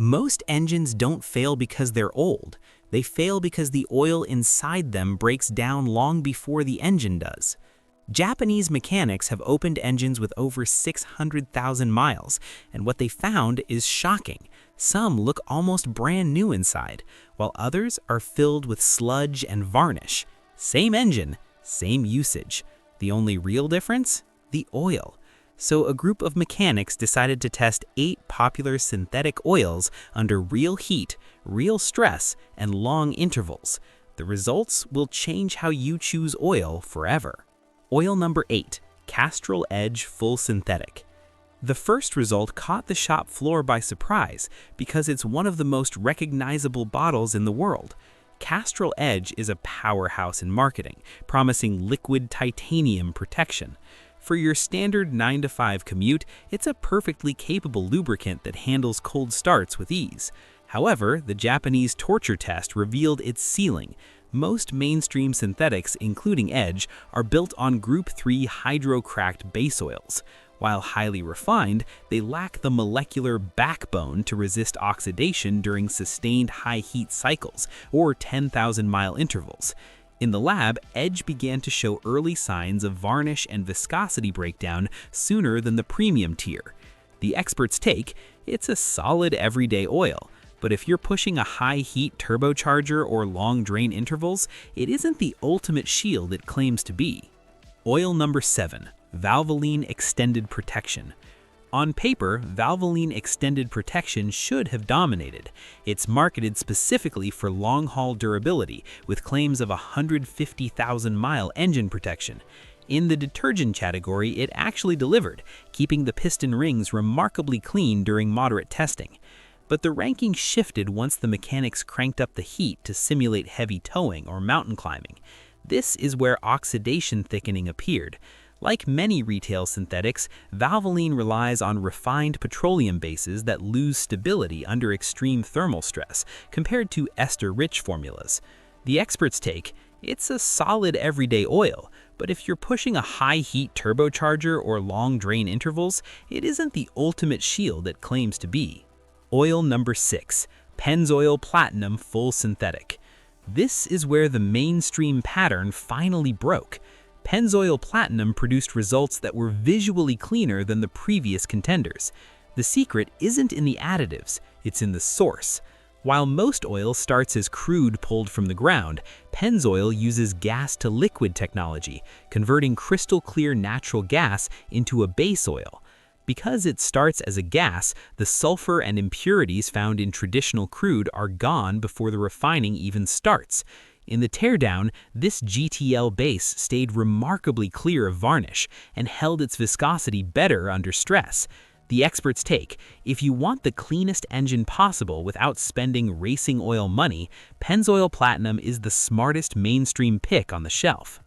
Most engines don't fail because they're old. They fail because the oil inside them breaks down long before the engine does. Japanese mechanics have opened engines with over 600,000 miles, and what they found is shocking. Some look almost brand new inside, while others are filled with sludge and varnish. Same engine, same usage. The only real difference? The oil. So a group of mechanics decided to test 8 popular synthetic oils under real heat, real stress, and long intervals. The results will change how you choose oil forever. Oil number 8, Castrol Edge Full Synthetic. The first result caught the shop floor by surprise because it's one of the most recognizable bottles in the world. Castrol Edge is a powerhouse in marketing, promising liquid titanium protection. For your standard 9-to-5 commute, it's a perfectly capable lubricant that handles cold starts with ease. However, the Japanese torture test revealed its ceiling. Most mainstream synthetics, including Edge, are built on Group 3 hydrocracked base oils. While highly refined, they lack the molecular backbone to resist oxidation during sustained high heat cycles or 10,000-mile intervals. In the lab, Edge began to show early signs of varnish and viscosity breakdown sooner than the premium tier. The experts take, it's a solid everyday oil, but if you're pushing a high-heat turbocharger or long drain intervals, it isn't the ultimate shield it claims to be. Oil number 7, Valvoline Extended Protection. On paper, Valvoline Extended Protection should have dominated. It's marketed specifically for long-haul durability, with claims of 150,000-mile engine protection. In the detergent category, it actually delivered, keeping the piston rings remarkably clean during moderate testing. But the ranking shifted once the mechanics cranked up the heat to simulate heavy towing or mountain climbing. This is where oxidation thickening appeared. Like many retail synthetics, Valvoline relies on refined petroleum bases that lose stability under extreme thermal stress, compared to ester-rich formulas. The experts take, it's a solid everyday oil, but if you're pushing a high-heat turbocharger or long drain intervals, it isn't the ultimate shield it claims to be. Oil number 6, Pennzoil Platinum Full Synthetic. This is where the mainstream pattern finally broke. Pennzoil Platinum produced results that were visually cleaner than the previous contenders. The secret isn't in the additives, it's in the source. While most oil starts as crude pulled from the ground, Pennzoil uses gas-to-liquid technology, converting crystal-clear natural gas into a base oil. Because it starts as a gas, the sulfur and impurities found in traditional crude are gone before the refining even starts. In the teardown, this GTL base stayed remarkably clear of varnish and held its viscosity better under stress. The experts take, if you want the cleanest engine possible without spending racing oil money, Pennzoil Platinum is the smartest mainstream pick on the shelf.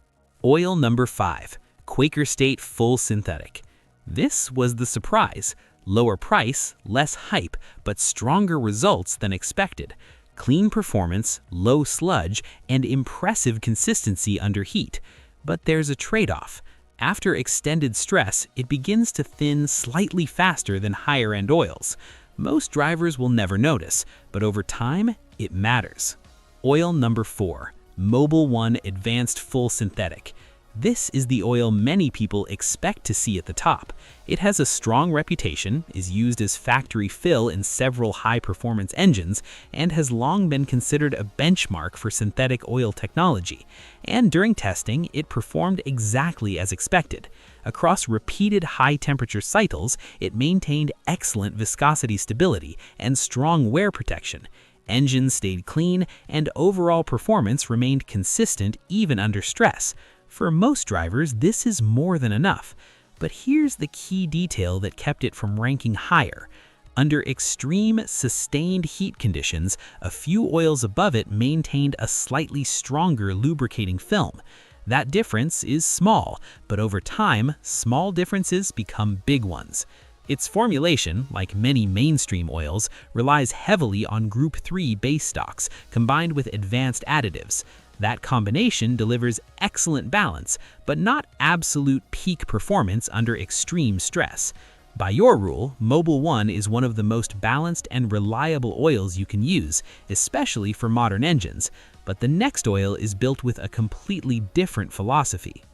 Oil number 5, Quaker State Full Synthetic. This was the surprise. Lower price, less hype, but stronger results than expected. Clean performance, low sludge, and impressive consistency under heat. But there's a trade-off. After extended stress, it begins to thin slightly faster than higher-end oils. Most drivers will never notice, but over time, it matters. Oil number 4, Mobil 1 Advanced Full Synthetic. This is the oil many people expect to see at the top. It has a strong reputation, is used as factory fill in several high-performance engines, and has long been considered a benchmark for synthetic oil technology. And during testing, it performed exactly as expected. Across repeated high-temperature cycles, it maintained excellent viscosity stability and strong wear protection. Engines stayed clean, and overall performance remained consistent even under stress. For most drivers, this is more than enough. But here's the key detail that kept it from ranking higher. Under extreme, sustained heat conditions, a few oils above it maintained a slightly stronger lubricating film. That difference is small, but over time, small differences become big ones. Its formulation, like many mainstream oils, relies heavily on Group 3 base stocks combined with advanced additives. That combination delivers excellent balance, but not absolute peak performance under extreme stress. By your rule, Mobil 1 is one of the most balanced and reliable oils you can use, especially for modern engines, but the next oil is built with a completely different philosophy.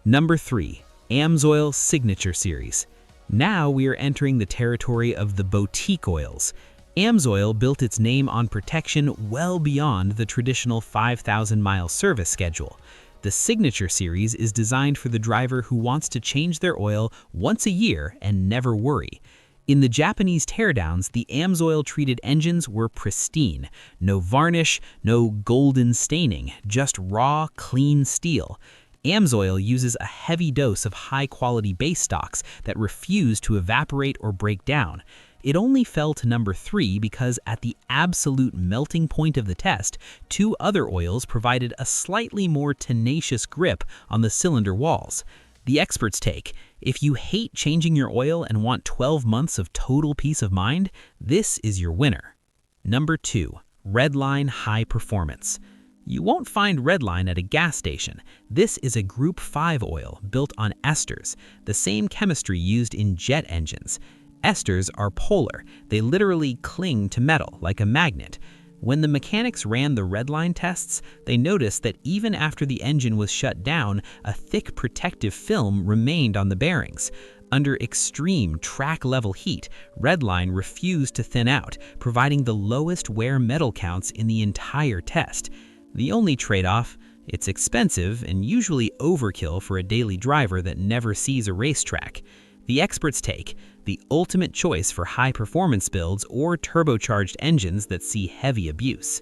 Number 3. AMSOIL Signature Series. Now we are entering the territory of the boutique oils. AMSOIL built its name on protection well beyond the traditional 5,000-mile service schedule. The Signature Series is designed for the driver who wants to change their oil once a year and never worry. In the Japanese teardowns, the AMSOIL-treated engines were pristine. No varnish, no golden staining, just raw, clean steel. AMSOIL uses a heavy dose of high-quality base stocks that refuse to evaporate or break down. It only fell to number 3 because at the absolute melting point of the test, 2 other oils provided a slightly more tenacious grip on the cylinder walls. The experts take: if you hate changing your oil and want 12 months of total peace of mind, this is your winner. Number 2. Redline High Performance. You won't find Redline at a gas station. This is a Group 5 oil built on esters, the same chemistry used in jet engines. Esters are polar. They literally cling to metal like a magnet. When the mechanics ran the Redline tests, they noticed that even after the engine was shut down, a thick protective film remained on the bearings. Under extreme track-level heat, Redline refused to thin out, providing the lowest wear metal counts in the entire test. The only trade-off: it's expensive and usually overkill for a daily driver that never sees a racetrack. The experts take: the ultimate choice for high-performance builds or turbocharged engines that see heavy abuse.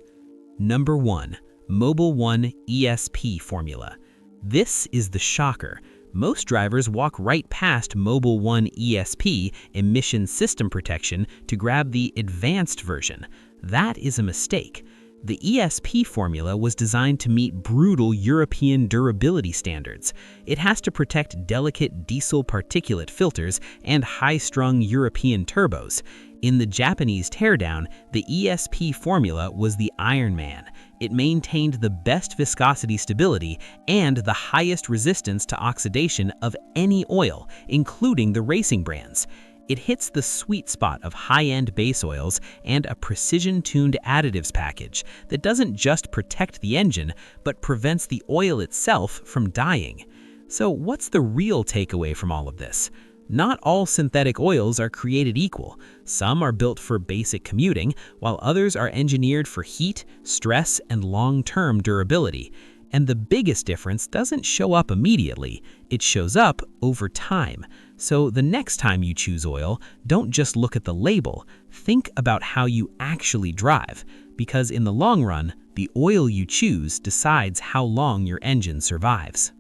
Number 1. Mobil 1 ESP Formula. This is the shocker. Most drivers walk right past Mobil 1 ESP emission system protection to grab the advanced version. That is a mistake. The ESP formula was designed to meet brutal European durability standards. It has to protect delicate diesel particulate filters and high-strung European turbos. In the Japanese teardown, the ESP formula was the Iron Man. It maintained the best viscosity stability and the highest resistance to oxidation of any oil, including the racing brands. It hits the sweet spot of high-end base oils and a precision-tuned additives package that doesn't just protect the engine, but prevents the oil itself from dying. So what's the real takeaway from all of this? Not all synthetic oils are created equal. Some are built for basic commuting, while others are engineered for heat, stress, and long-term durability. And the biggest difference doesn't show up immediately, it shows up over time. So the next time you choose oil, don't just look at the label, think about how you actually drive, because in the long run, the oil you choose decides how long your engine survives.